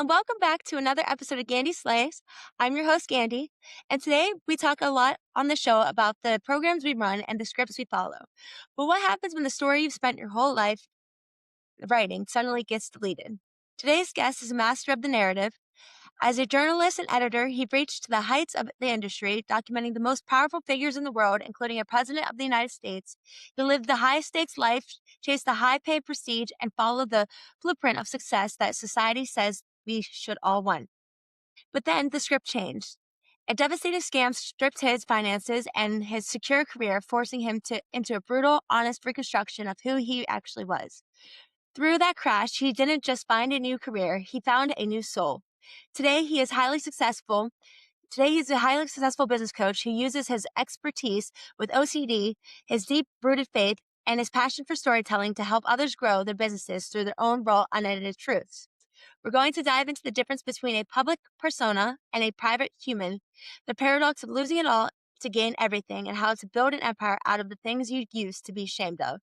and welcome back to another episode of Gandy Slays. I'm your host, Gandy, and today we talk a lot on the show about the programs we run and the scripts we follow. But what happens when the story you've spent your whole life writing suddenly gets deleted? Today's guest is a master of the narrative. As a journalist and editor, he reached the heights of the industry, documenting the most powerful figures in the world, including a president of the United States. He lived the high stakes life, chased the high paid prestige, and followed the blueprint of success that society says we should all want. But then the script changed. A devastating scam stripped his finances and his secure career, forcing him into a brutal, honest reconstruction of who he actually was. Through that crash, he didn't just find a new career, he found a new soul. Today, he is highly successful. Today, he's a highly successful business coach who uses his expertise with OCD, his deep-rooted faith, and his passion for storytelling to help others grow their businesses through their own raw, unedited truths. We're going to dive into the difference between a public persona and a private human, the paradox of losing it all to gain everything, and how to build an empire out of the things you used to be ashamed of.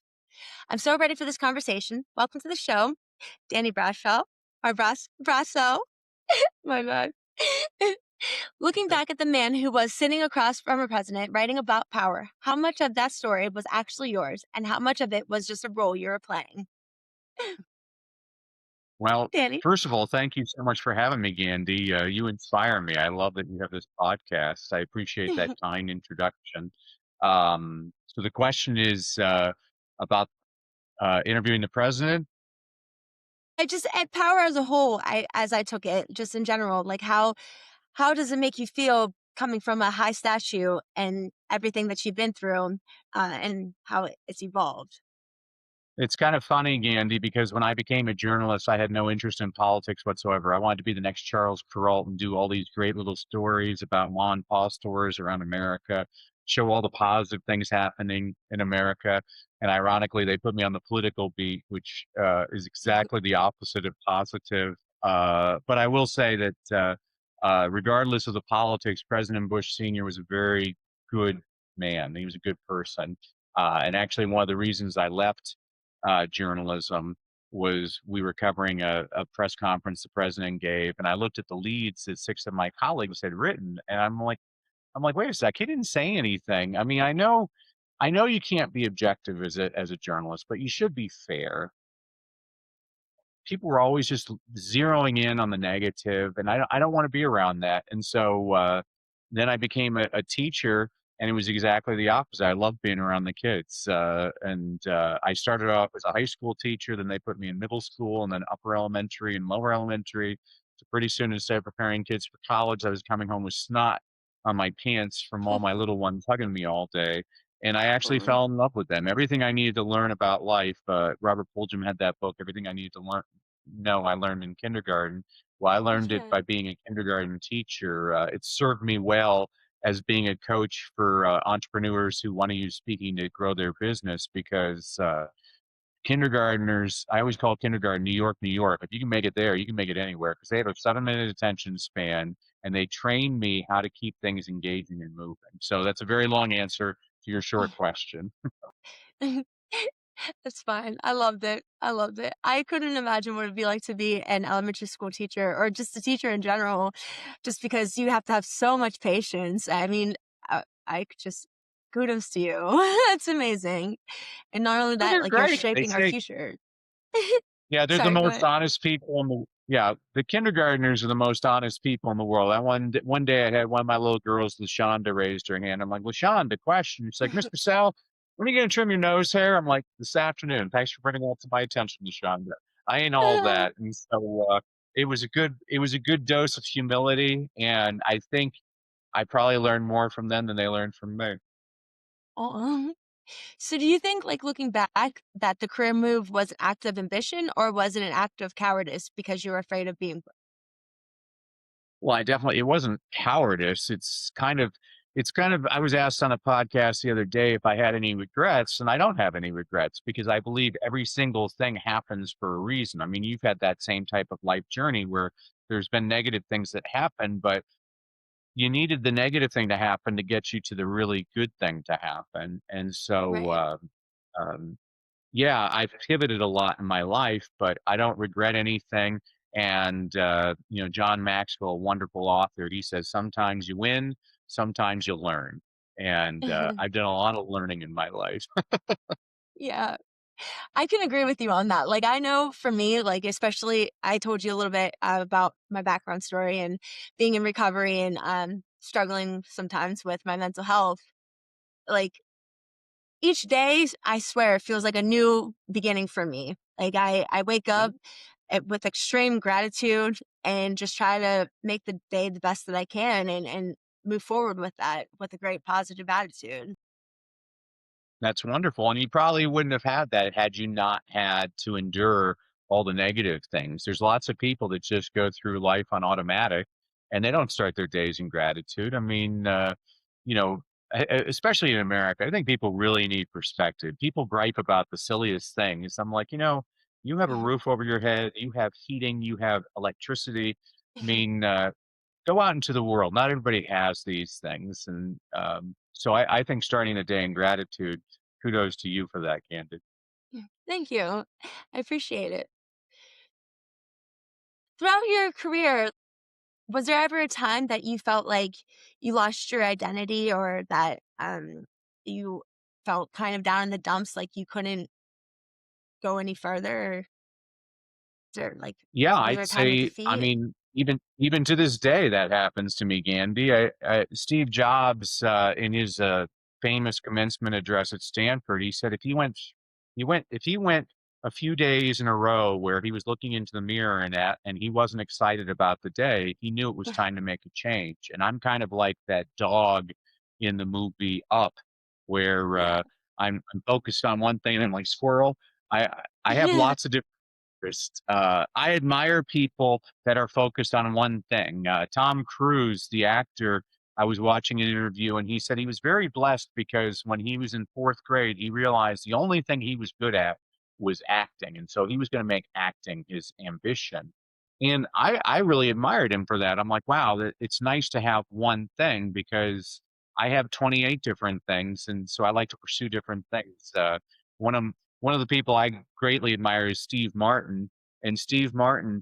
I'm so ready for this conversation. Welcome to the show, Danny Brassell, or Brassell. My God. Looking back at the man who was sitting across from a president writing about power, how much of that story was actually yours and how much of it was just a role you were playing? Well, Danny. first of all, thank you so much for having me, Gandhi. You inspire me. I love that you have this podcast. I appreciate that kind introduction. So the question is about interviewing the president. I just at power as a whole, as I took it, just in general, like how does it make you feel coming from a high statue and everything that you've been through, and how it's evolved? It's kind of funny, Gandhi, because when I became a journalist, I had no interest in politics whatsoever. I wanted to be the next Charles Kuralt and do all these great little stories about law and paw stores around America, show all the positive things happening in America. And ironically, they put me on the political beat, which is exactly the opposite of positive. But I will say that regardless of the politics, President Bush Sr. was a very good man. He was a good person. And actually, one of the reasons I left journalism was we were covering a press conference the president gave, and I looked at the leads that six of my colleagues had written, and I'm like, wait a sec, he didn't say anything. I mean, I know you can't be objective as a journalist, but you should be fair. People were always just zeroing in on the negative, and I don't want to be around that. And so then I became a teacher, and it was exactly the opposite. I love being around the kids, and I started off as a high school teacher. Then they put me in middle school, and then upper elementary and lower elementary. So pretty soon, instead of preparing kids for college, I was coming home with snot on my pants from all my little ones hugging me all day. And I actually Oh, fell in love with them. Everything I needed to learn about life. Robert Fulghum had that book. Everything I needed to learn. No, I learned in kindergarten. Well, I learned it yeah. by being a kindergarten teacher. It served me well as being a coach for entrepreneurs who want to use speaking to grow their business because kindergartners, I always call kindergarten New York, New York. If you can make it there, you can make it anywhere because they have a 7 minute attention span and they train me how to keep things engaging and moving. So that's a very long answer to your short question. It's fine. I loved it. I loved it. I couldn't imagine what it'd be like to be an elementary school teacher or just a teacher in general, just because you have to have so much patience. I mean, I could just kudos to you. That's amazing. And not only Well, that, they're like you're great. They shaping our say future. yeah, they're the Sorry, go most ahead. honest people in the yeah, the kindergartners are the most honest people in the world. I one day I had one of my little girls, LaShonda, raised her hand. I'm like, LaShonda, question. She's like, Mr. Sal, when are you gonna trim your nose hair? I'm like, this afternoon. Thanks for bringing that to my attention, LaShonda. I ain't all that. And so it was a good dose of humility, and I think I probably learned more from them than they learned from me. Aw. So do you think, like looking back, that the career move was an act of ambition or was it an act of cowardice because you were afraid of being? Well, I definitely it wasn't cowardice. It's kind of I was asked on a podcast the other day if I had any regrets, and I don't have any regrets because I believe every single thing happens for a reason. I mean, you've had that same type of life journey where there's been negative things that happen, but you needed the negative thing to happen to get you to the really good thing to happen. And so Right. um yeah, I've pivoted a lot in my life, but I don't regret anything. And John Maxwell, a wonderful author, he says sometimes you win, sometimes you learn. And I've done a lot of learning in my life. Yeah. I can agree with you on that. Like, I know for me, like, especially, I told you a little bit about my background story and being in recovery and struggling sometimes with my mental health. Like, each day, I swear, it feels like a new beginning for me. Like, I wake up with extreme gratitude and just try to make the day the best that I can and move forward with that with a great positive attitude. That's wonderful, and you probably wouldn't have had that had you not had to endure all the negative things. There's lots of people that just go through life on automatic, and they don't start their days in gratitude. I mean, you know, especially in America, I think people really need perspective. People gripe about the silliest things. I'm like, you have a roof over your head, you have heating, you have electricity. I mean, go out into the world. Not everybody has these things, and so I think starting the day in gratitude. Kudos to you for that, Candid. Thank you. I appreciate it. Throughout your career, was there ever a time that you felt like you lost your identity or that you felt kind of down in the dumps, like you couldn't go any further? Or like, Yeah, was I'd there a time of say, I defeat? mean, even to this day, that happens to me, Gandhi. Steve Jobs, in his famous commencement address at Stanford, he said if he went a few days in a row where he was looking into the mirror and he wasn't excited about the day, he knew it was time to make a change. And I'm kind of like that dog in the movie Up, where Yeah. I'm focused on one thing and I'm like squirrel. I have lots of different interest. I admire people that are focused on one thing. Tom Cruise, the actor, I was watching an interview and he said he was very blessed because when he was in fourth grade, he realized the only thing he was good at was acting. And so he was going to make acting his ambition. And I really admired him for that. I'm like, wow, it's nice to have one thing because I have 28 different things. And so I like to pursue different things. One of one of the people I greatly admire is Steve Martin, and Steve Martin,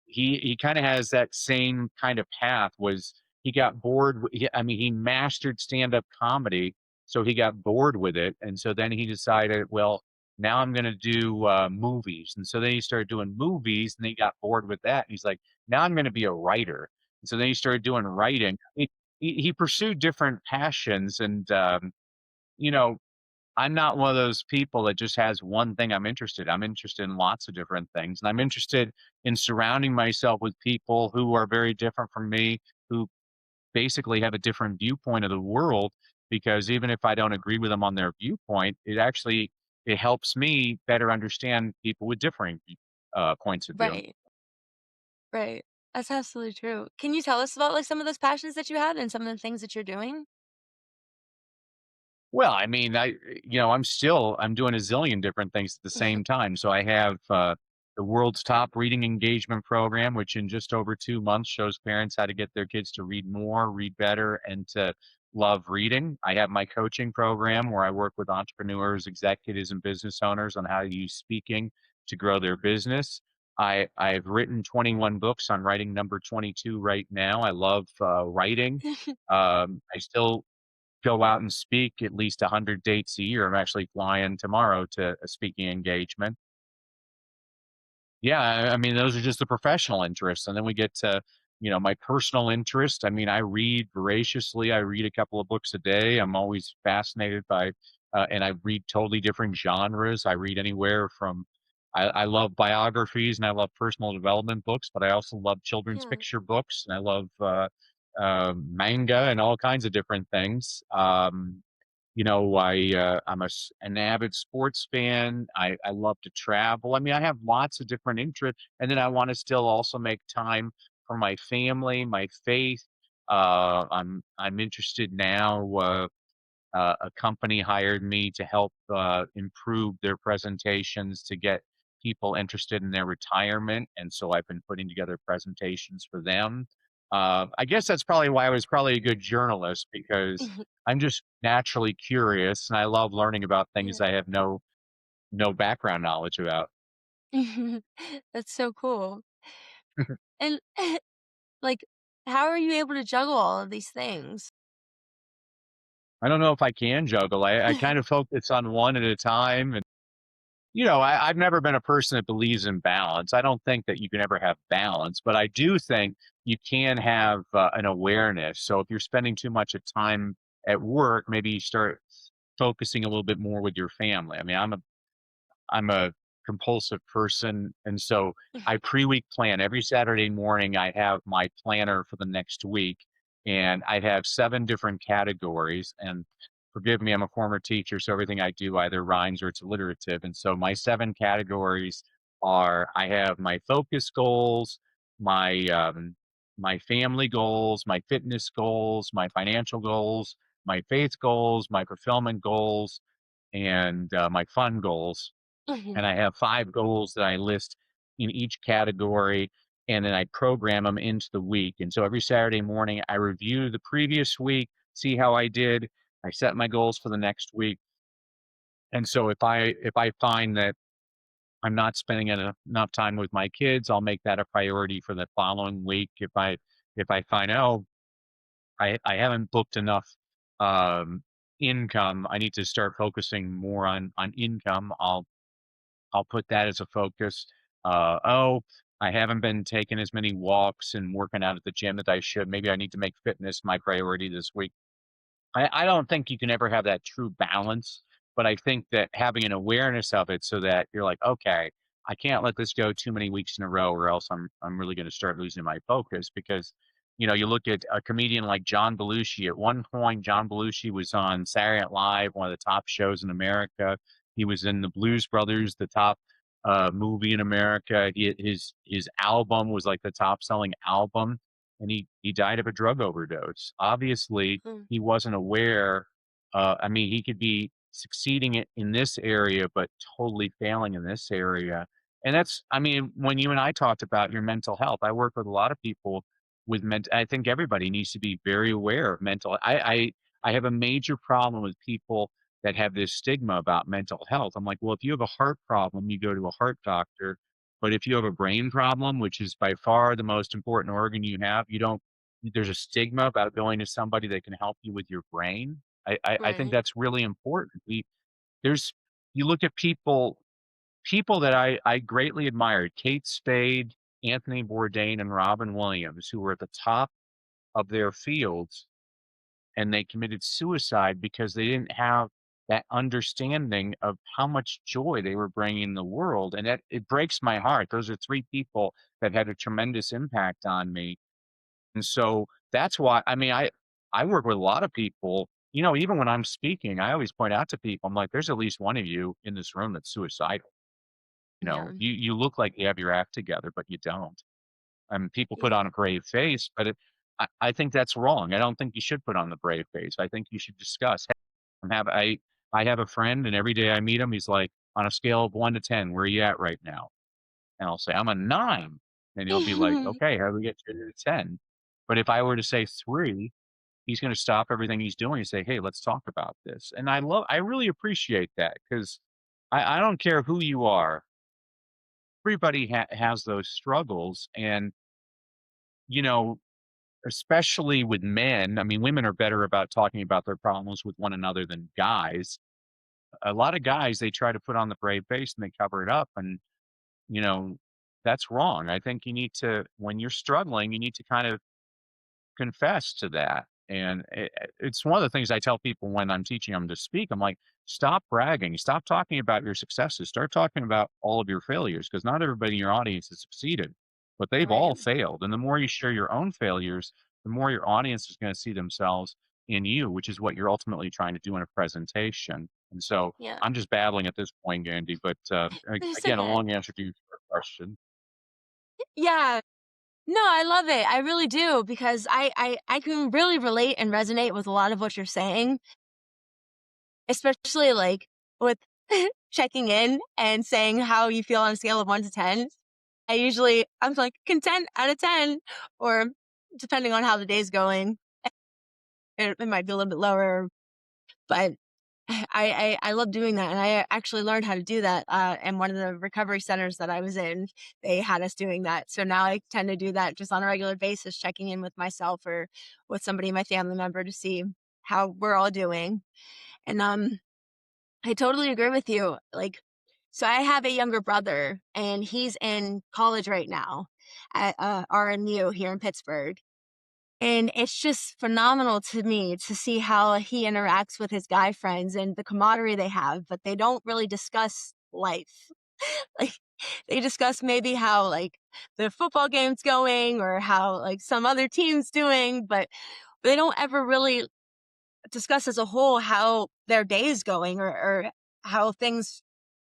he kind of has that same kind of path. Was he got bored? I mean, he mastered stand up comedy, so he got bored with it, and so then he decided, well, now I'm going to do movies, and so then he started doing movies, and he got bored with that, and he's like, now I'm going to be a writer, and so then he started doing writing. He pursued different passions, and you know I'm not one of those people that just has one thing I'm interested. I'm interested in lots of different things, and I'm interested in surrounding myself with people who are very different from me, who basically have a different viewpoint of the world. Because even if I don't agree with them on their viewpoint, it helps me better understand people with differing points of view. Right. Right. That's absolutely true. Can you tell us about like some of those passions that you have and some of the things that you're doing? Well, I mean, I'm doing a zillion different things at the same time. So I have the world's top reading engagement program, which in just over 2 months shows parents how to get their kids to read more, read better, and to love reading. I have my coaching program where I work with entrepreneurs, executives, and business owners on how to use speaking to grow their business. I've written 21 books. I'm writing number 22 right now. I love writing. I still go out and speak at least 100 dates a year. I'm actually flying tomorrow to a speaking engagement. Yeah, I mean, those are just the professional interests, and then we get to, my personal interest. I mean, I read voraciously. I read a couple of books a day. I'm always fascinated by, and I read totally different genres. I read anywhere from, I love biographies and I love personal development books, but I also love children's Yeah. picture books and I love manga and all kinds of different things. I'm an avid sports fan. I love to travel. I mean, I have lots of different interests, and then I want to still also make time for my family, my faith. I'm interested now. A company hired me to help improve their presentations to get people interested in their retirement, and so I've been putting together presentations for them. I guess that's probably why I was probably a good journalist because I'm just naturally curious and I love learning about things Yeah. I have no background knowledge about. That's so cool. And, like, how are you able to juggle all of these things? I don't know if I can juggle. I kind of focus on one at a time. And, I've never been a person that believes in balance. I don't think that you can ever have balance, but I do think you can have an awareness. So if you're spending too much of time at work, maybe you start focusing a little bit more with your family. I mean, I'm a compulsive person, and so I pre-week plan. Every Saturday morning, I have my planner for the next week, and I have 7 different categories, and forgive me, I'm a former teacher, so everything I do either rhymes or it's alliterative, and so my 7 categories are, I have my focus goals, my family goals, my fitness goals, my financial goals, my faith goals, my fulfillment goals, and, my fun goals, and Mhm, I have 5 goals that I list in each category, and then I program them into the week. And so every Saturday morning, I review the previous week, see how I did. I set my goals for the next week. And so if I find that I'm not spending enough time with my kids, I'll make that a priority for the following week. If I find, oh, I haven't booked enough um, income, I need to start focusing more on income. I'll put that as a focus. Oh, I haven't been taking as many walks and working out at the gym that I should. Maybe I need to make fitness my priority this week. I don't think you can ever have that true balance, but I think that having an awareness of it so that you're like, okay, I can't let this go too many weeks in a row or else I'm really going to start losing my focus because you look at a comedian like John Belushi. At one point, John Belushi was on Saturday Night Live, one of the top shows in America. He was in the Blues Brothers, the top movie in America. His album was like the top selling album, and he died of a drug overdose. Obviously, mm, he wasn't aware. I mean, he could be succeeding in this area, but totally failing in this area. And I mean, when you and I talked about your mental health, I work with a lot of people with I think everybody needs to be very aware of mental. I have a major problem with people that have this stigma about mental health. I'm like, well, if you have a heart problem, you go to a heart doctor. But if you have a brain problem, which is by far the most important organ you have, you don't there's a stigma about going to somebody that can help you with your brain. I think right. that's really important. There's you look at people that I greatly admired, Kate Spade, Anthony Bourdain, and Robin Williams, who were at the top of their fields, and they committed suicide because they didn't have that understanding of how much joy they were bringing in the world, and it breaks my heart. Those are 3 people that had a tremendous impact on me, and so that's why I mean, I work with a lot of people, even when I'm speaking, I always point out to people, I'm like, "There's at least one of you in this room that's suicidal." Yeah, You look like you have your act together, but you don't. People put yeah, on a brave face, but I think that's wrong. I don't think you should put on the brave face. I think you should discuss. "Hey, I have a friend, and every day I meet him, he's like, on a scale of 1 to 10, where are you at right now?" And I'll say, "I'm a 9." And he'll be like, "Okay, how do we get you to 10?" But if I were to say 3, he's gonna stop everything he's doing and say, "Hey, let's talk about this." And I really appreciate that because I don't care who you are, everybody has those struggles, and, you know, especially with men, I mean, women are better about talking about their problems with one another than guys. A lot of guys, they try to put on the brave face and they cover it up, and, you know, that's wrong. I think you need to when you're struggling, you need to kind of confess to that. And it's one of the things I tell people when I'm teaching them to speak. I'm like, stop bragging, stop talking about your successes, start talking about all of your failures, because not everybody in your audience has succeeded, but they've right. all failed. And the more you share your own failures, the more your audience is going to see themselves in you, which is what you're ultimately trying to do in a presentation. And so Yeah. I'm just babbling at this point, Andy, but It's again, a okay. long answer to your question. Yeah. No, I love it. I really do because I can really relate and resonate with a lot of what you're saying, especially like with checking in and saying how you feel on a scale of 1 to 10. I'm like content out of 10 or depending on how the day's going, it might be a little bit lower, but I love doing that, and I actually learned how to do that, in one of the recovery centers that I was in. They had us doing that, so now I tend to do that just on a regular basis, checking in with myself or with somebody, my family member, to see how we're all doing. And I totally agree with you. Like, so I have a younger brother, and he's in college right now at RMU here in Pittsburgh. And it's just phenomenal to me to see how he interacts with his guy friends and the camaraderie they have, but they don't really discuss life. Like, they discuss maybe how, like, the football game's going or how, like, some other team's doing, but they don't ever really discuss as a whole how their day is going, or how things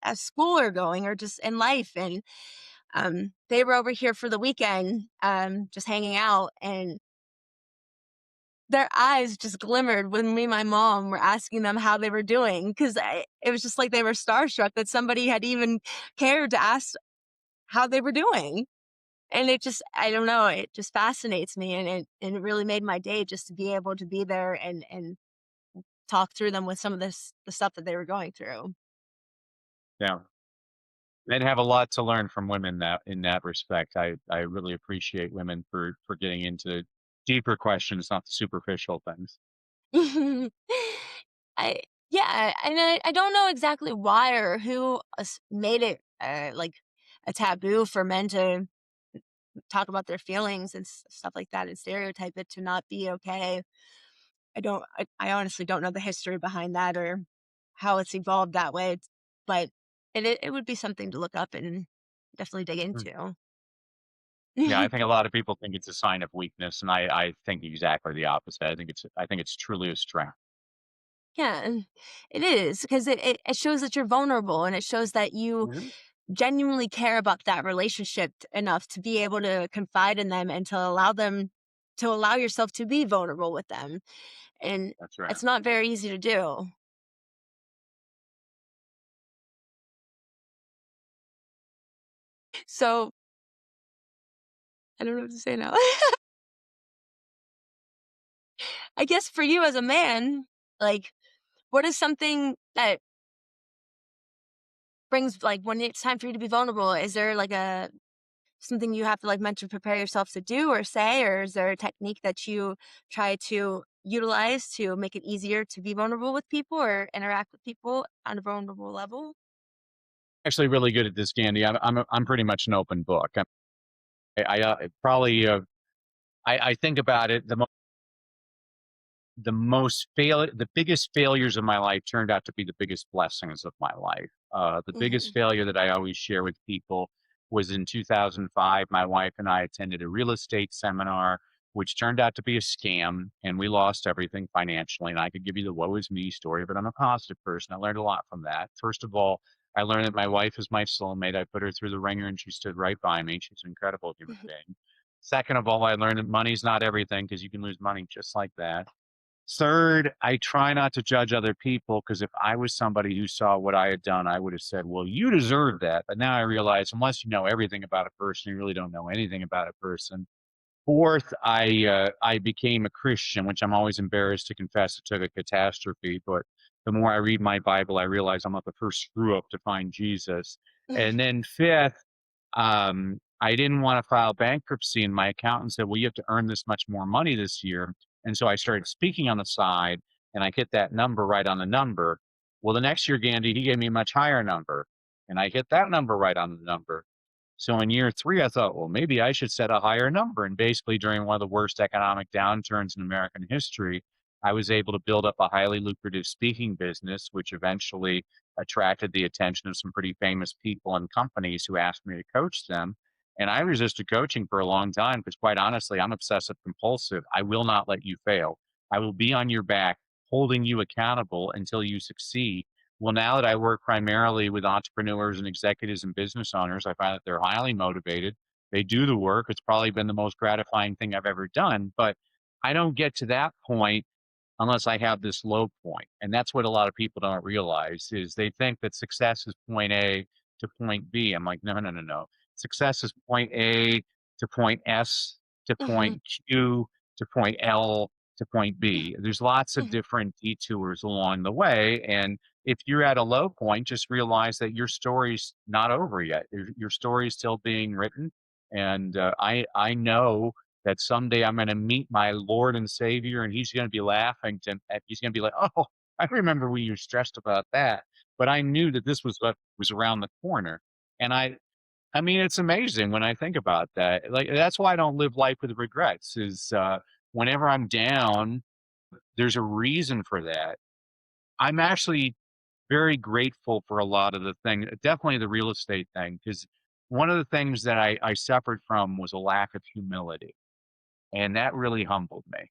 at school are going or just in life. And they were over here for the weekend, just hanging out, and their eyes just glimmered when me and my mom were asking them how they were doing, because it was just like they were starstruck that somebody had even cared to ask how they were doing. And it just, I don't know, it just fascinates me, and it really made my day just to be able to be there and talk through them with some of the stuff that they were going through. Yeah. And have a lot to learn from women that in that respect. I really appreciate women for getting into deeper questions, not the superficial things. I Yeah, and I don't know exactly why or who made it like a taboo for men to talk about their feelings and stuff like that, and stereotype it to not be okay. I honestly don't know the history behind that or how it's evolved that way, but it would be something to look up and definitely dig Mm. into. Yeah, I think a lot of people think it's a sign of weakness, and I think exactly the opposite. I think it's truly a strength. Yeah, and it is, because it shows that you're vulnerable, and it shows that you Mhm. genuinely care about that relationship enough to be able to confide in them and to allow yourself to be vulnerable with them. And That's right. it's not very easy to do. So I don't know what to say now. I guess for you as a man, like, what is something that brings, like, when it's time for you to be vulnerable, is there like a something you have to, like, mentally prepare yourself to do or say, or is there a technique that you try to utilize to make it easier to be vulnerable with people or interact with people on a vulnerable level? Actually, really good at this, Candy. I'm pretty much an open book. Probably I think about it. The biggest failures of my life turned out to be the biggest blessings of my life. The biggest Mhm. failure that I always share with people was in 2005. My wife and I attended a real estate seminar, which turned out to be a scam, and we lost everything financially. And I could give you the woe is me story, but I'm a positive person. I learned a lot from that. First of all, I learned that my wife is my soulmate. I put her through the ringer, and she stood right by me. She's an incredible human Mhm. being. Second of all, I learned that money's not everything because you can lose money just like that. Third, I try not to judge other people because if I was somebody who saw what I had done, I would have said, "Well, you deserve that." But now I realize unless you know everything about a person, you really don't know anything about a person. Fourth, I became a Christian, which I'm always embarrassed to confess it took a catastrophe, but the more I read my Bible, I realize I'm not the first screw up to find Jesus. And then fifth, I didn't want to file bankruptcy, and my accountant said, "Well, you have to earn this much more money this year." And so I started speaking on the side, and I hit that number right on the number. Well, the next year, Gandhi, he gave me a much higher number, and I hit that number right on the number. So in year three, I thought, well, maybe I should set a higher number. And basically, during one of the worst economic downturns in American history, I was able to build up a highly lucrative speaking business, which eventually attracted the attention of some pretty famous people and companies who asked me to coach them. And I resisted coaching for a long time because, quite honestly, I'm obsessive compulsive. I will not let you fail. I will be on your back, holding you accountable until you succeed. Well, now that I work primarily with entrepreneurs and executives and business owners, I find that they're highly motivated. They do the work. It's probably been the most gratifying thing I've ever done. But I don't get to that point unless I have this low point. And that's what a lot of people don't realize is they think that success is point A to point B. I'm like, no, no, no, no. Success is point A to point S to Mhm. point Q to point L. to point B. There's lots of different detours along the way. And if you're at a low point, just realize that your story's not over yet. Your story's still being written. And I know that someday I'm going to meet my Lord and Savior, and He's going to be laughing. He's going to be like, "Oh, I remember when you were stressed about that." But I knew that this was what was around the corner. And I mean, it's amazing when I think about that. Like, that's why I don't live life with regrets. Is whenever I'm down, there's a reason for that. I'm actually very grateful for a lot of the thing, definitely the real estate thing, because one of the things that I suffered from was a lack of humility, and that really humbled me.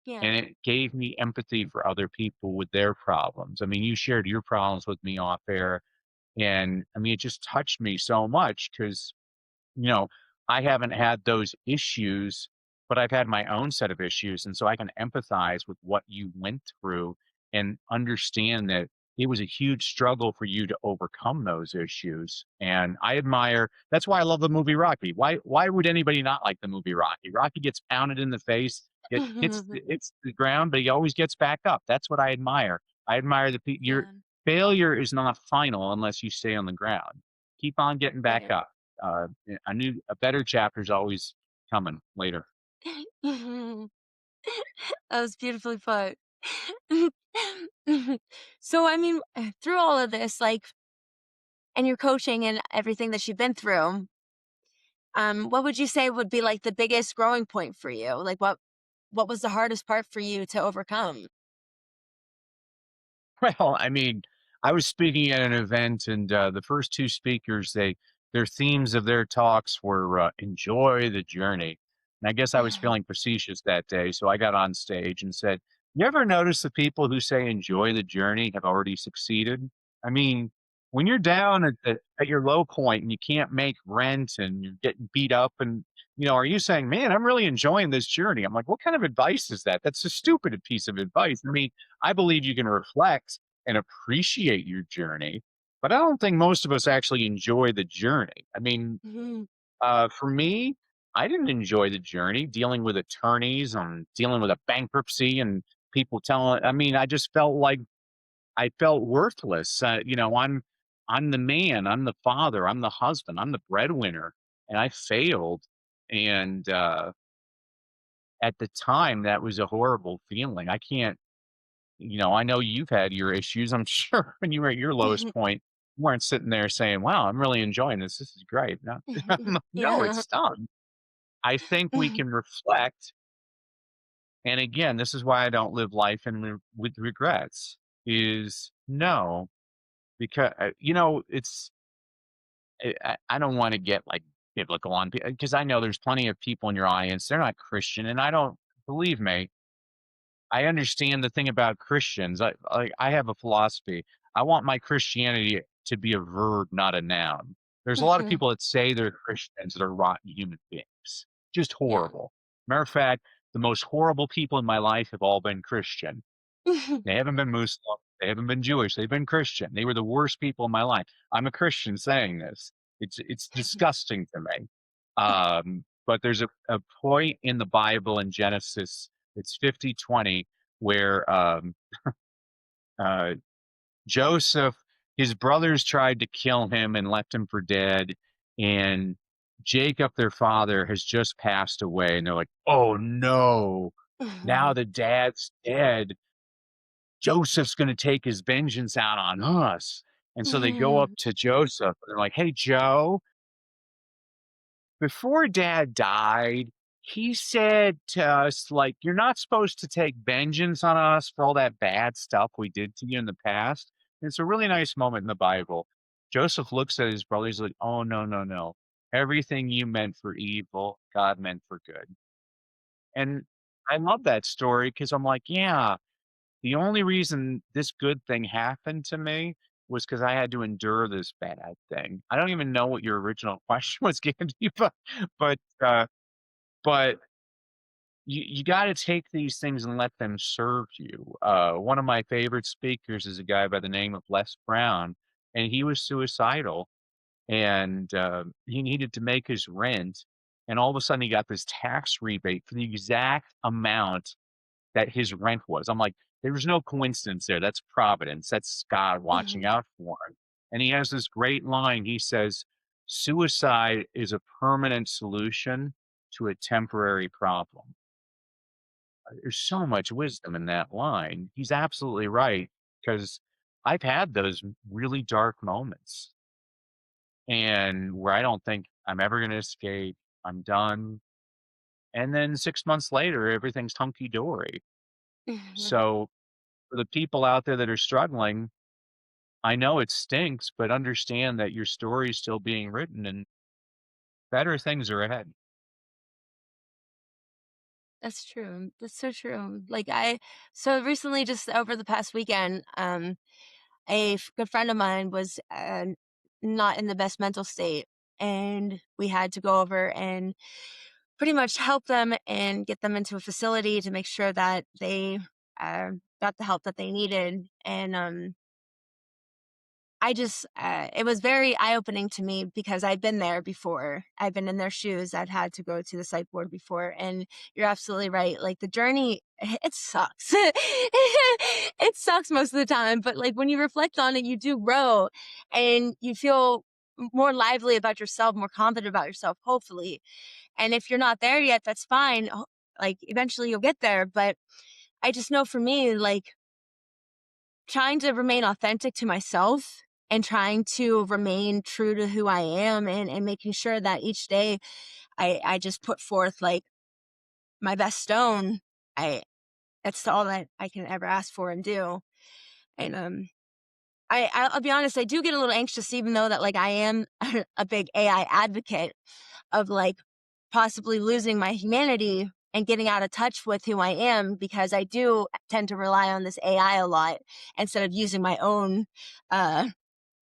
Yeah. And it gave me empathy for other people with their problems. I mean, you shared your problems with me off air, and I mean, it just touched me so much because you know, I haven't had those issues, but I've had my own set of issues. And so I can empathize with what you went through and understand that it was a huge struggle for you to overcome those issues. And I admire that's why I love the movie Rocky. Why would anybody not like the movie Rocky? Rocky gets pounded in the face, it hits the ground, but he always gets back up. That's what I admire. I admire your Yeah. failure is not final unless you stay on the ground. Keep on getting back Right. up. I knew a better chapter's always coming later. That was beautifully put. So, I mean, through all of this, like, and your coaching and everything that you've been through, what would you say would be like the biggest growing point for you? Like, what was the hardest part for you to overcome? Well, I mean, I was speaking at an event, and the first two speakers, their themes of their talks were enjoy the journey. And I guess I was feeling facetious that day, so I got on stage and said, "You ever notice the people who say enjoy the journey have already succeeded? I mean, when you're down at your low point and you can't make rent and you're getting beat up, and are you saying, man, I'm really enjoying this journey?" I'm like, what kind of advice is that? That's a stupid piece of advice. I mean, I believe you can reflect and appreciate your journey, but I don't think most of us actually enjoy the journey. I mean, Mhm. for me, I didn't enjoy the journey dealing with attorneys and dealing with a bankruptcy and people telling. I mean, I just felt like I felt worthless. I'm the man, I'm the father, I'm the husband, I'm the breadwinner, and I failed. And at the time, that was a horrible feeling. I can't I know you've had your issues. I'm sure when you were at your lowest point, you weren't sitting there saying, "Wow, I'm really enjoying this. This is great." No, no, it Yeah. stung. I think we can reflect, and again, this is why I don't live life with regrets. Is no, because I don't want to get like biblical on because I know there's plenty of people in your audience. They're not Christian, and I don't believe me. I understand the thing about Christians. I have a philosophy. I want my Christianity to be a verb, not a noun. There's a lot of people that say they're Christians that are rotten human beings, just Yeah. horrible. Matter of fact, the most horrible people in my life have all been Christian. They haven't been Muslim. They haven't been Jewish. They've been Christian. They were the worst people in my life. I'm a Christian saying this. It's disgusting to me. But there's a point in the Bible in Genesis, it's 50:20, where uh, Joseph, his brothers tried to kill him and left him for dead. And Jacob, their father, has just passed away. And they're like, oh no, now the dad's dead. Joseph's going to take his vengeance out on us. And so they go up to Joseph. And they're like, hey, Joe, before dad died, he said to us, like, you're not supposed to take vengeance on us for all that bad stuff we did to you in the past. And it's a really nice moment in the Bible. Joseph looks at his brother. He's like, oh, no, no, no. Everything you meant for evil, God meant for good. And I love that story because I'm like, yeah, the only reason this good thing happened to me was because I had to endure this bad thing. I don't even know what your original question was, Gandhi, but, uh, but you gotta take these things and let them serve you. One of my favorite speakers is a guy by the name of Les Brown, and he was suicidal, and, he needed to make his rent, and all of a sudden he got this tax rebate for the exact amount that his rent was. I'm like, there's no coincidence there. That's providence. That's God watching Mhm. out for him. And he has this great line. He says, suicide is a permanent solution to a temporary problem. There's so much wisdom in that line. He's absolutely right, because I've had those really dark moments and where I don't think I'm ever going to escape. I'm done. And then 6 months later, everything's hunky dory. Mhm. So for the people out there that are struggling, I know it stinks, but understand that your story is still being written and better things are ahead. That's true. That's so true. So recently, just over the past weekend, good friend of mine was not in the best mental state, and we had to go over and pretty much help them and get them into a facility to make sure that they uh, got the help that they needed. And it was very eye opening to me because I've been there before. I've been in their shoes. I've had to go to the psych ward before. And you're absolutely right. Like the journey, it sucks. It sucks most of the time. But like when you reflect on it, you do grow and you feel more lively about yourself, more confident about yourself, hopefully. And if you're not there yet, that's fine. Like eventually you'll get there. But I just know for me, like, trying to remain authentic to myself and trying to remain true to who I am and making sure that each day I just put forth like my best stone. I That's all that I can ever ask for and do. And I'll be honest, I do get a little anxious even though that like I am a big AI advocate of like possibly losing my humanity and getting out of touch with who I am because I do tend to rely on this AI a lot instead of using my own uh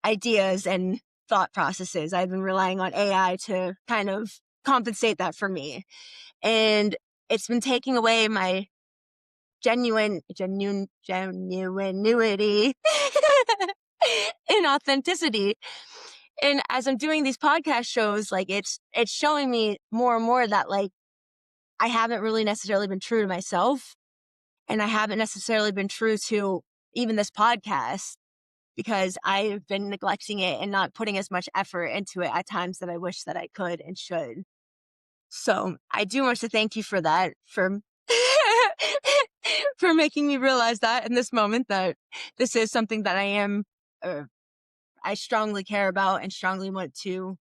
ideas and thought processes. I've been relying on AI to kind of compensate that for me. And it's been taking away my genuinity and authenticity. And as I'm doing these podcast shows, like it's showing me more and more that like I haven't really necessarily been true to myself and I haven't necessarily been true to even this podcast because I've been neglecting it and not putting as much effort into it at times that I wish that I could and should. So I do want to thank you for that, for for making me realize that in this moment that this is something that uh, I strongly care about and strongly want to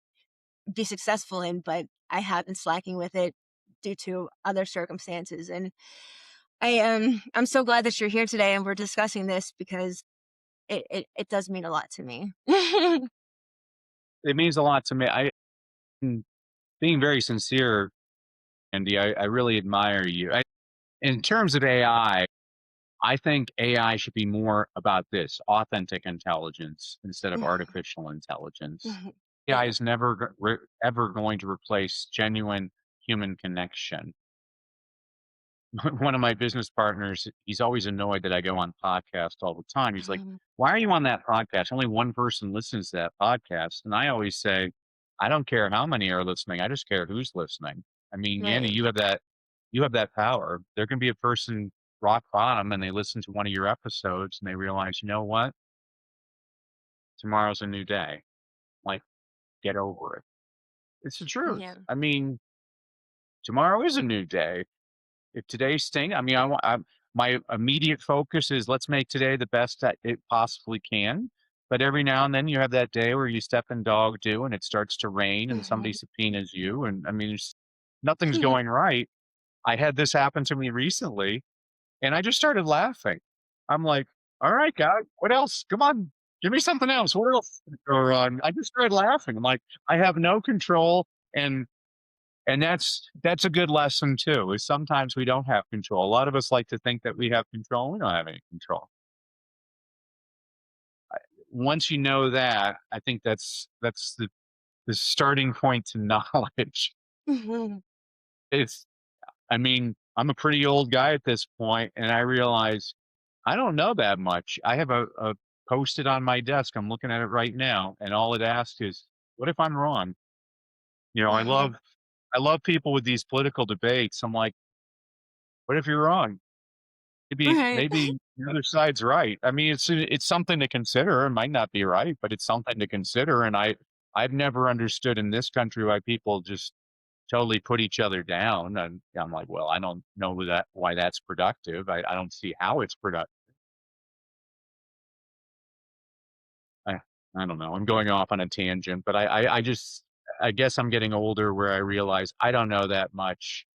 be successful in, but I have been slacking with it due to other circumstances. And I'm so glad that you're here today and we're discussing this because it does mean a lot to me. It means a lot to me. Mm, being very sincere, Andy, I really admire you. In terms of I think AI should be more about this authentic intelligence instead of artificial intelligence. AI Yeah. is never ever going to replace genuine human connection. One of my business partners, he's always annoyed that I go on podcasts all the time. He's like, "Why are you on that podcast? Only one person listens to that podcast." And I always say, "I don't care how many are listening. I just care who's listening." I mean, Yanni, Right. you have that power. There can be a person rock bottom and they listen to one of your episodes and they realize, you know what? Tomorrow's a new day. Like, get over it. It's the truth. Yeah. I mean, tomorrow is a new day. If today stink, I mean, my immediate focus is let's make today the best that it possibly can. But every now and then you have that day where you step in dog do and it starts to rain and somebody subpoenas you. And I mean, nothing's going right. I had this happen to me recently and I just started laughing. I'm like, all right, God, what else? Come on, give me something else. What else? Or I just started laughing. I'm like, I have no control. And that's a good lesson too, is sometimes we don't have control. A lot of us like to think that we have control. We don't have any control. Once you know that, I think that's the starting point to knowledge. It's I mean, I'm a pretty old guy at this point, and I realize I don't know that much. I have a post-it on my desk. I'm looking at it right now, and all it asks is, "What if I'm wrong?" You know, I love people with these political debates. I'm like, "What if you're wrong?" Right. maybe the other side's right. I mean, it's something to consider. It might not be right, but it's something to consider. And I've never understood in this country why people just totally put each other down. And I'm like, well, I don't know that why that's productive. I don't see how it's productive. I I don't know. I'm going off on a tangent, but I just I guess I'm getting older where I realize I don't know that much.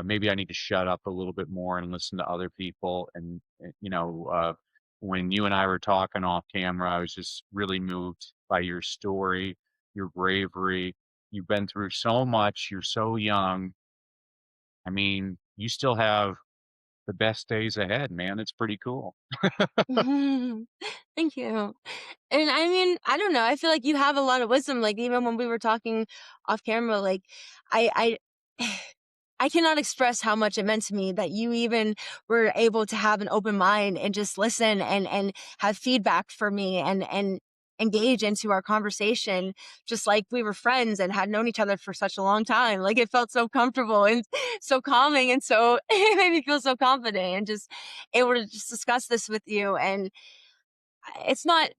Maybe I need to shut up a little bit more and listen to other people. And when you and I were talking off camera, I was just really moved by your story, your bravery. You've been through so much. You're so young. I mean, you still have the best days ahead, man. It's pretty cool. Thank you. And I mean, I don't know. I feel like you have a lot of wisdom. Like even when we were talking off camera, like I I cannot express how much it meant to me that you even were able to have an open mind and just listen and have feedback for me and engage into our conversation just like we were friends and had known each other for such a long time. Like it felt so comfortable and so calming and so it made me feel so confident and just able to just discuss this with you. And it's not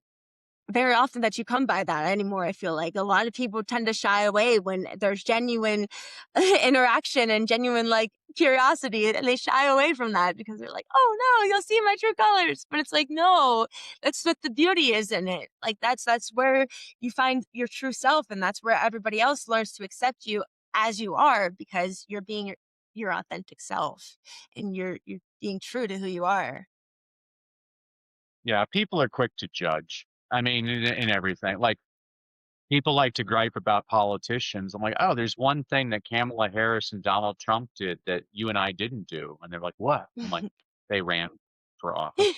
very often that you come by that anymore. I feel like a lot of people tend to shy away when there's genuine interaction and genuine like curiosity, and they shy away from that because they're like, oh no, you'll see my true colors. But it's like, no, that's what the beauty is in it. Like that's where you find your true self, and that's where everybody else learns to accept you as you are because you're being your authentic self and you're being true to who you are. Yeah, people are quick to judge. I mean, in everything. Like people like to gripe about politicians. I'm like, "Oh, there's one thing that Kamala Harris and Donald Trump did that you and I didn't do." And they're like, "What?" I'm like, "They ran for office."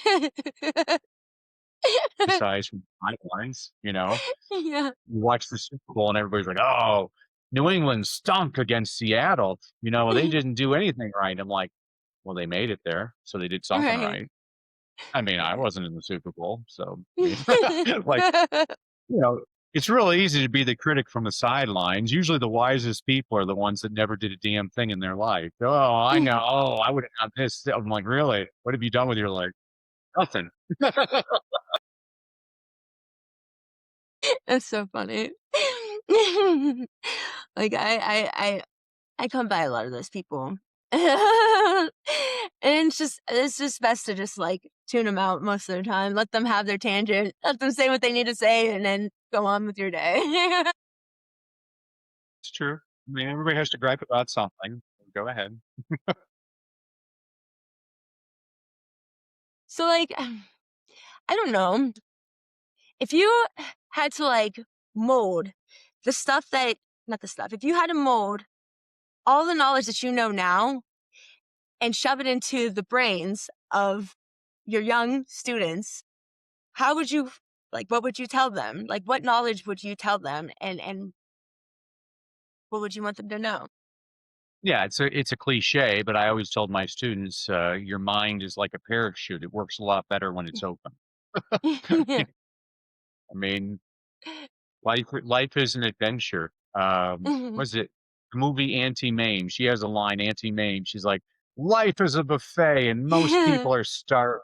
Besides from pipelines, Yeah. you watch the Super Bowl and everybody's like, "Oh, New England stunk against Seattle. Well, they didn't do anything right." I'm like, "Well, they made it there, so they did something Right. right." I mean, I Right. wasn't in the Super Bowl, so I mean, like, you know, it's really easy to be the critic from the sidelines. Usually the wisest people are the ones that never did a damn thing in their life. "Oh, I know. Oh, I would have done this." I'm like, "Really? What have you done with your life?" "Nothing." That's so funny. Like I come by a lot of those people. And it's just best to just like tune them out most of the time. Let them have their tangent. Let them say what they need to say and then go on with your day. It's true. I mean, everybody has to gripe about something. Go ahead. So like I don't know. If you had to like mold the stuff that not the stuff, if you had to mold all the knowledge that you know now and shove it into the brains of your young students, how would you like what would you tell them? Like what knowledge would you tell them and what would you want them to know? Yeah, it's a cliche, but I always told my students, "Your mind is like a parachute. It works a lot better when it's open." Yeah. I mean, life is an adventure. Mhm. Was it the movie Auntie Mame? She has a line, Auntie Mame. She's like, "Life is a buffet, and most Yeah. people are starving."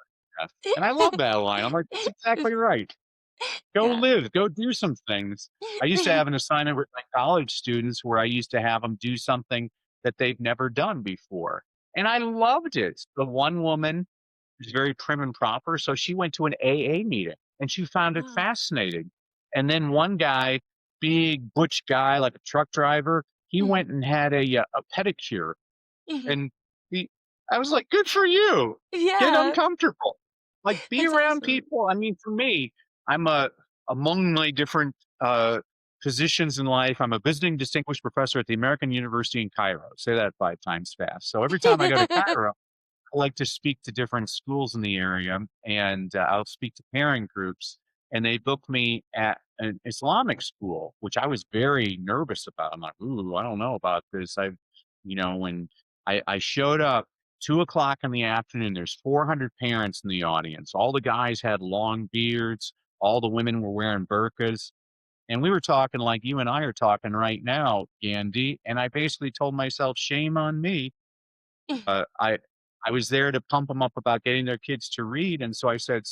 And I love that line. I'm like, "That's exactly right. Go Yeah. live. Go do some things." I used to have an assignment with my college students where I used to have them do something that they've never done before, and I loved it. The one woman was very prim and proper, so she went to an AA meeting, and she found it Oh. fascinating. And then one guy, big butch guy, like a truck driver, he Mhm. went and had a pedicure, Mhm. and he I was like, "Good for you. Get Yeah, uncomfortable." Like, be that's around awesome. people. I mean, for me, I'm among my different, positions in life, I'm a visiting distinguished professor at the American University in Cairo. Say that 5 times fast. So every time I go to Cairo, I like to speak to different schools in the area, and I'll speak to parent groups. And they booked me at an Islamic school, which I was very nervous about. I'm like, "Ooh, I don't know about this." When I showed up 2 o'clock in the afternoon, there's 400 parents in the audience. All the guys had long beards. All the women were wearing burqas. And we were talking like you and I are talking right now, Gandhi. And I basically told myself, shame on me. I was there to pump them up about getting their kids to read, and so I said,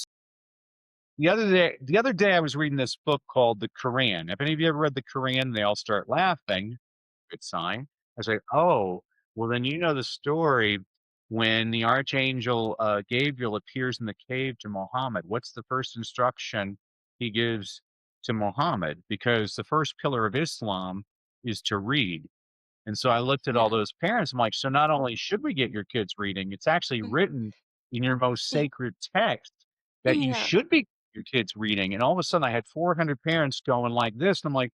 the other day I was reading this book called The Quran. Have any of you ever read The Quran? They all start laughing. Good sign. I was like, "Oh, well, then you know the story when the archangel, Gabriel appears in the cave to Muhammad. What's the first instruction he gives to Muhammad? Because the first pillar of Islam is to read." And so I looked at all Yeah. those parents, I'm like, "So not only should we get your kids reading, it's actually written in your most sacred text that you Yeah. should be your kids reading." And all of a sudden I had 400 parents going like this, and I'm like,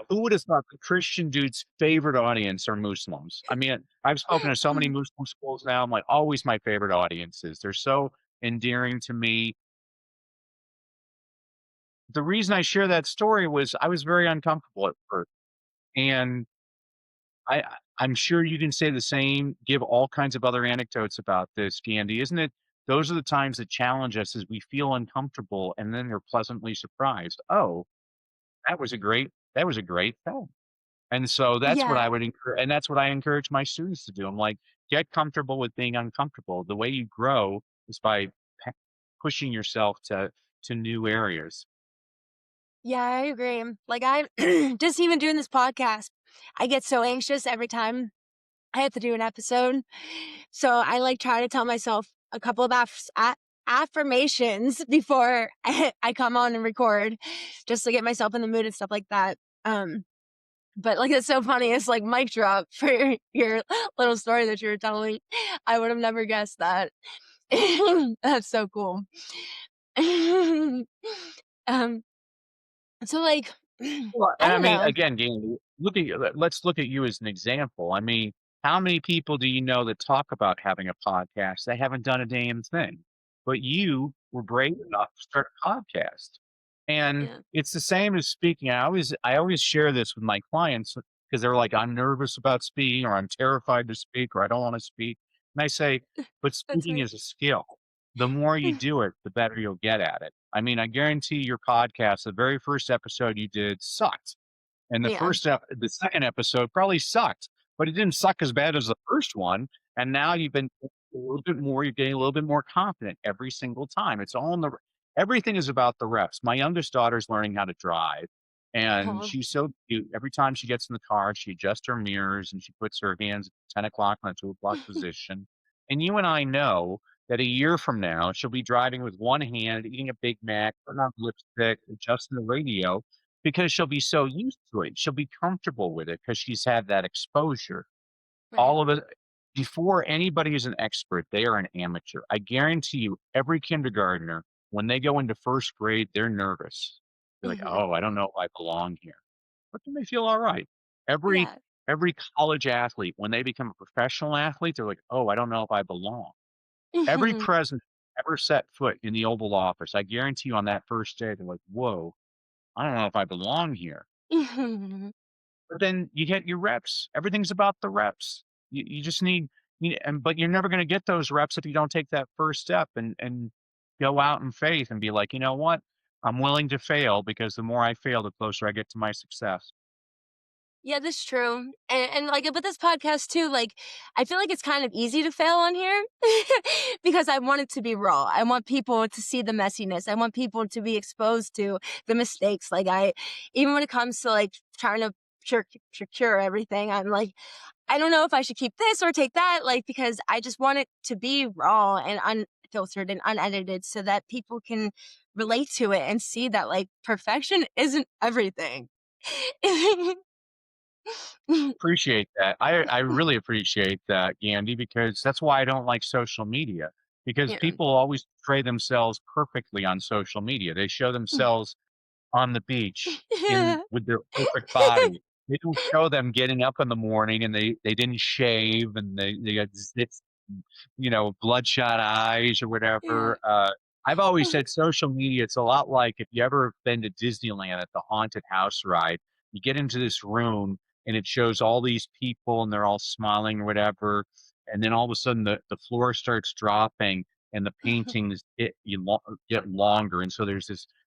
who would have thought the Christian dude's favorite audience are Muslims? I mean, I've spoken to so many Muslim schools now. I'm like, always my favorite audiences. They're so endearing to me. The reason I share that story was I was very uncomfortable at first. And I'm sure you can say the same, give all kinds of other anecdotes about this, Gandhi. Isn't it? Those are the times that challenge us as we feel uncomfortable and then they're pleasantly surprised. Oh, that was a great film. And so that's what Yeah. I would encourage, and that's what I encourage my students to do. I'm like, get comfortable with being uncomfortable. The way you grow is by pushing yourself to new areas. Yeah, I agree. Like, I just even doing this podcast, I get so anxious every time I have to do an episode. So I like try to tell myself a couple of affirmations before I come on and record just to get myself in the mood and stuff like that. But like it's so funny. It's like mic drop for your little story that you were telling. I would have never guessed that. That's so cool. um, so like, Well, I and I don't mean, know. again, Dan, look at you. Let's look at you as an example. I mean, how many people do you know that talk about having a podcast? They haven't done a damn thing, but you were brave enough to start a podcast. And Yeah. it's the same as speaking. I always share this with my clients because they're like, I'm nervous about speaking, or I'm terrified to speak, or I don't want to speak. And I say, but That's speaking me. is a skill. The more you do it, the better you'll get at it. I mean, I guarantee your podcast, the very first episode you did sucked. And Yeah. the second episode probably sucked, but it didn't suck as bad as the first one. And now you've been a little bit more, you're getting a little bit more confident every single time. It's all in the everything is about the reps. My youngest daughter's learning how to drive, and Oh, she's so cute. Every time she gets in the car, she adjusts her mirrors and she puts her hands at 10 o'clock on a 2 o'clock position. And you and I know that a year from now, she'll be driving with one hand, eating a Big Mac, putting on lipstick, adjusting the radio, because she'll be so used to it. She'll be comfortable with it because she's had that exposure. right. All of it before anybody is an expert, they are an amateur. I guarantee you, every kindergartner, when they go into first grade, they're nervous. They're like, Hmm. "Oh, I don't know if I belong here." But then they feel all right. Every Yeah. every college athlete, when they become a professional athlete, they're like, "Oh, I don't know if I belong." Every Hmm. president ever set foot in the Oval Office, I guarantee you on that first day, they're like, "Whoa, I don't know if I belong here." But then you get your reps. Everything's about the reps. You just need, but you're never going to get those reps if you don't take that first step and go out in faith and be like, you know what? I'm willing to fail because the more I fail, the closer I get to my success. Yeah, that's true. And like with this podcast too, like I feel like it's kind of easy to fail on here because I want it to be raw. I want people to see the messiness. I want people to be exposed to the mistakes. Like I, even when it comes to like trying to cure everything, I'm like, I don't know if I should keep this or take that, like because I just want it to be raw and unfiltered and unedited so that people can relate to it and see that like perfection isn't everything. Appreciate that. I really appreciate that, Gandhi, because that's why I don't like social media. Because Yeah. people always portray themselves perfectly on social media. They show themselves on the beach in with their perfect body. They don't show them getting up in the morning and they didn't shave and they got zits, bloodshot eyes or Yeah. whatever. I've always said social media, it's a lot like if you ever been to Disneyland at the haunted house ride, you get into this room and it shows all these people and they're all smiling or whatever. And then all of a sudden the floor starts dropping and the paintings get longer. And so there's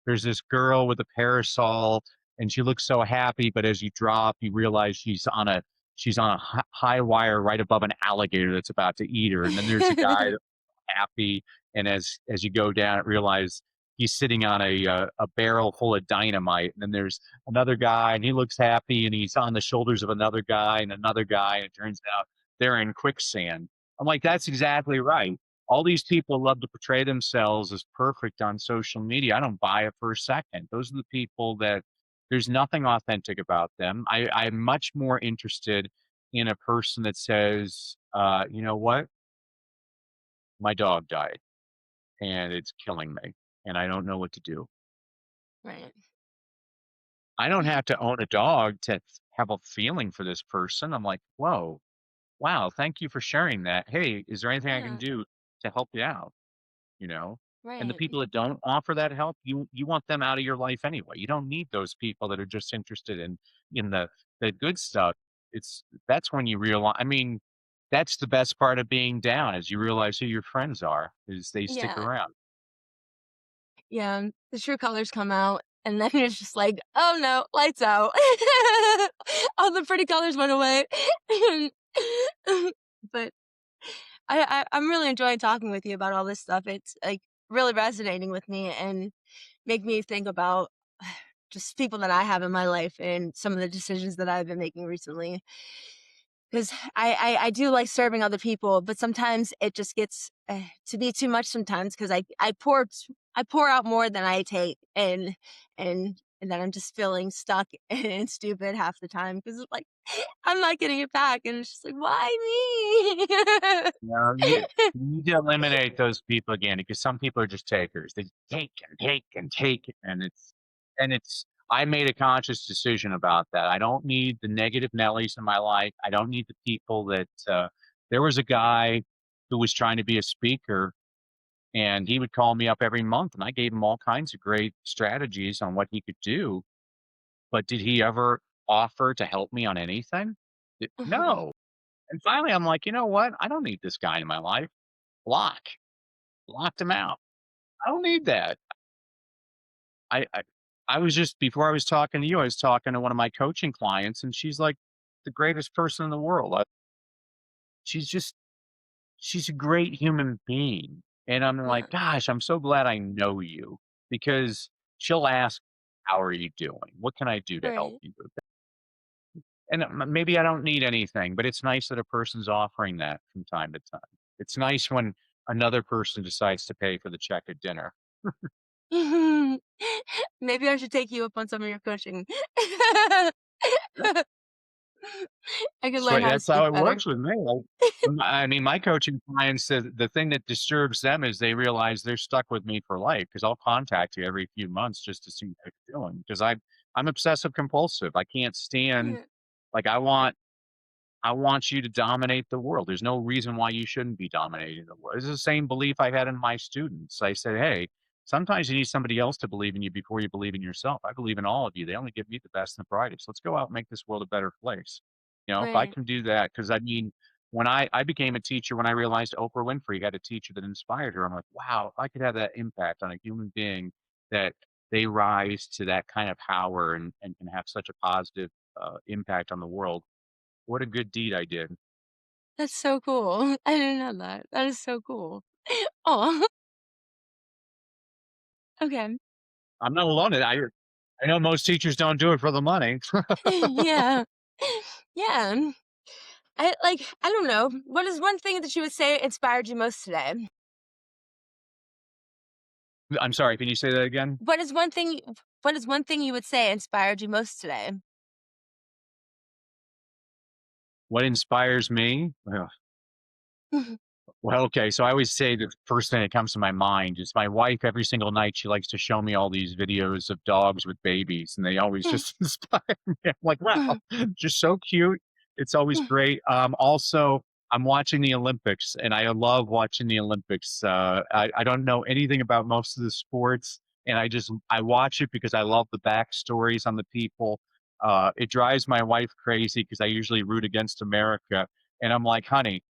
this girl with a parasol and she looks so happy, but as you drop, you realize she's on she's on a high wire right above an alligator that's about to eat her. And then there's a guy that's happy, and as you go down, realize he's sitting on a barrel full of dynamite. And then there's another guy, and he looks happy, and he's on the shoulders of another guy and another guy. And it turns out they're in quicksand. I'm like, that's exactly right. All these people love to portray themselves as perfect on social media. I don't buy it for a second. Those are the people that there's nothing authentic about them. I'm much more interested in a person that says, you know what? My dog died and it's killing me and I don't know what to do. Right. I don't have to own a dog to have a feeling for this person. I'm like, whoa, wow, thank you for sharing that. Hey, is there anything I can Yeah. do to help you out? You know? And the Right. people that don't offer that help, you want them out of your life anyway. You don't need those people that are just interested in the good stuff. It's that's when you realize, I mean, that's the best part of being down is you realize who your friends are, is they stick Yeah. around. Yeah. The true colors come out, and then it's just like, oh no, lights out. All the pretty colors went away. But I'm really enjoying talking with you about all this stuff. It's like really resonating with me and make me think about just people that I have in my life and some of the decisions that I've been making recently. Because I do like serving other people, but sometimes it just gets to be too much sometimes because I pour out more than I take, and then I'm just feeling stuck and stupid half the time because like I'm not getting it back, and it's just like why No, me? you need to eliminate those people again because some people are just takers. They take and take and take, and it's. I made a conscious decision about that. I don't need the negative Nellies in my life. I don't need the people that. There was a guy who was trying to be a speaker, and he would call me up every month, and I gave him all kinds of great strategies on what he could do. But did he ever offer to help me on anything? No. And finally, I'm like, you know what? I don't need this guy in my life. Block. Blocked him out. I don't need that. I I I was just before I was talking to you, I was talking to one of my coaching clients, and she's like the greatest person in the world. She's just she's a great human being, and I'm like, Yeah, gosh, I'm so glad I know you because she'll ask, "How are you doing? What can I do to help right. you?" And maybe I don't need anything, but it's nice that a person's offering that from time to time. It's nice when another person decides to pay for the check at dinner. Maybe I should take you up on some of your coaching. I could learn how to That's how speak it better. works with me. I mean, my coaching clients, the thing that disturbs them is they realize they're stuck with me for life because I'll contact you every few months just to see how you're doing. Because I'm obsessive compulsive. I can't stand Yeah, like I want you to dominate the world. There's no reason why you shouldn't be dominating the world. It's the same belief I had in my students. I said, hey, sometimes you need somebody else to believe in you before you believe in yourself. I believe in all of you. They only give me the best and the brightest. Let's go out and make this world a better place. You know, if I right. can do that, because I mean, when I became a teacher, when I realized Oprah Winfrey had a teacher that inspired her, I'm like, wow, if I could have that impact on a human being that they rise to that kind of power and can have such a positive impact on the world, what a good deed I did. That's so cool. I didn't know that. That is so cool. Oh, okay. I'm not alone in I know most teachers don't do it for the money. Yeah. Yeah. I don't know. What is one thing that you would say inspired you most today? I'm sorry, can you say that again? What is one thing you would say inspired you most today? What inspires me? Well, okay, so I always say the first thing that comes to my mind is my wife every single night, she likes to show me all these videos of dogs with babies, and they always just inspire me. I'm like, "Wow, just so cute." It's always great. Also, I'm watching the Olympics, and I love watching the Olympics. I don't know anything about most of the sports, and I watch it because I love the backstories on the people. It drives my wife crazy because I usually root against America, and I'm like, "Honey,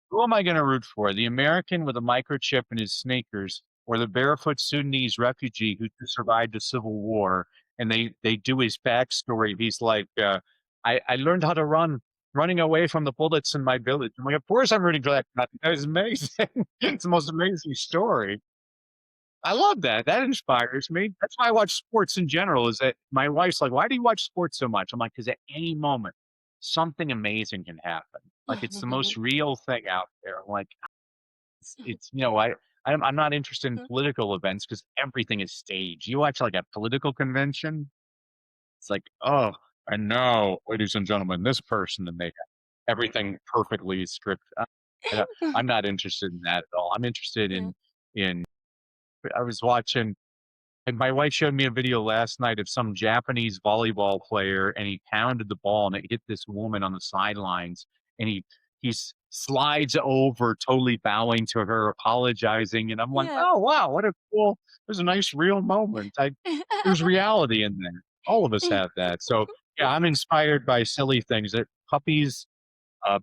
who am I going to root for? The American with a microchip in his sneakers, or the barefoot Sudanese refugee who survived the Civil War?" And they do his backstory. He's like, I learned how to run running away from the bullets in my village. I'm like, of course I'm rooting for that. That was amazing. It's the most amazing story. I love that. That inspires me. That's why I watch sports in general. Is that my wife's like, "Why do you watch sports so much?" I'm like, "Because at any moment, something amazing can happen. Like it's the most real thing out there." I'm like, it's I'm not interested in political events because everything is staged. You watch like a political convention, it's like, oh, I know, ladies and gentlemen, this person, and they everything perfectly scripted. I'm not interested in that at all. I'm interested Yeah. in. I was watching. And my wife showed me a video last night of some Japanese volleyball player, and he pounded the ball, and it hit this woman on the sidelines, and slides over, totally bowing to her, apologizing, and I'm like, Yeah. "Oh, wow, what a cool there's a nice real moment." There's reality in there. All of us have that. So, yeah, I'm inspired by silly things that puppies,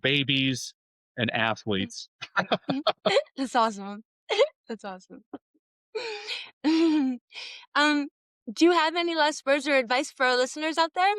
babies, and athletes. That's awesome. That's awesome. Um, do you have any last words or advice for our listeners out there?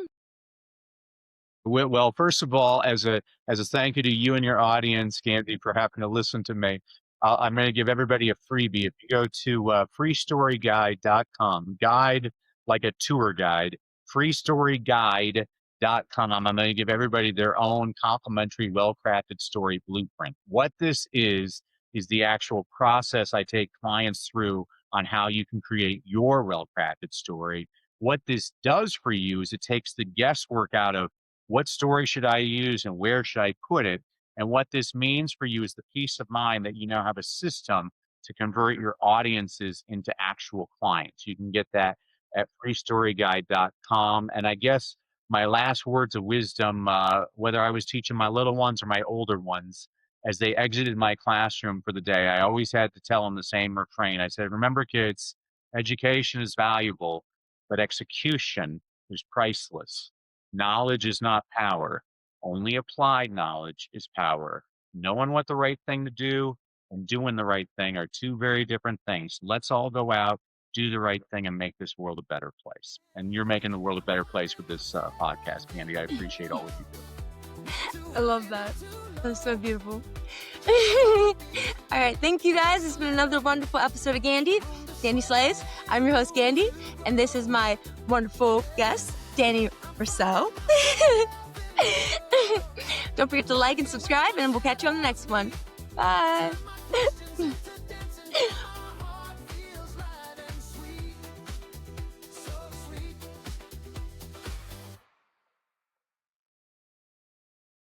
Well, first of all, as a thank you to you and your audience, Candy, for having to listen to me, I'm going to give everybody a freebie. If you go to freestoryguide.com, guide like a tour guide, freestoryguide.com, I'm going to give everybody their own complimentary, well-crafted story blueprint. What this is the actual process I take clients through on how you can create your well-crafted story. What this does for you is it takes the guesswork out of what story should I use and where should I put it? And what this means for you is the peace of mind that you now have a system to convert your audiences into actual clients. You can get that at freestoryguide.com. And I guess my last words of wisdom, whether I was teaching my little ones or my older ones, as they exited my classroom for the day, I always had to tell them the same refrain. I said, remember, kids, education is valuable, but execution is priceless. Knowledge is not power. Only applied knowledge is power. Knowing what the right thing to do and doing the right thing are two very different things. Let's all go out, do the right thing, and make this world a better place. And you're making the world a better place with this podcast, Candy. I appreciate all of you do. I love that. That's so beautiful. All right, thank you guys. It's been another wonderful episode of Danny Slays. I'm your host, Gandy, and this is my wonderful guest, Danny Brassell. Don't forget to like and subscribe, and we'll catch you on the next one. Bye.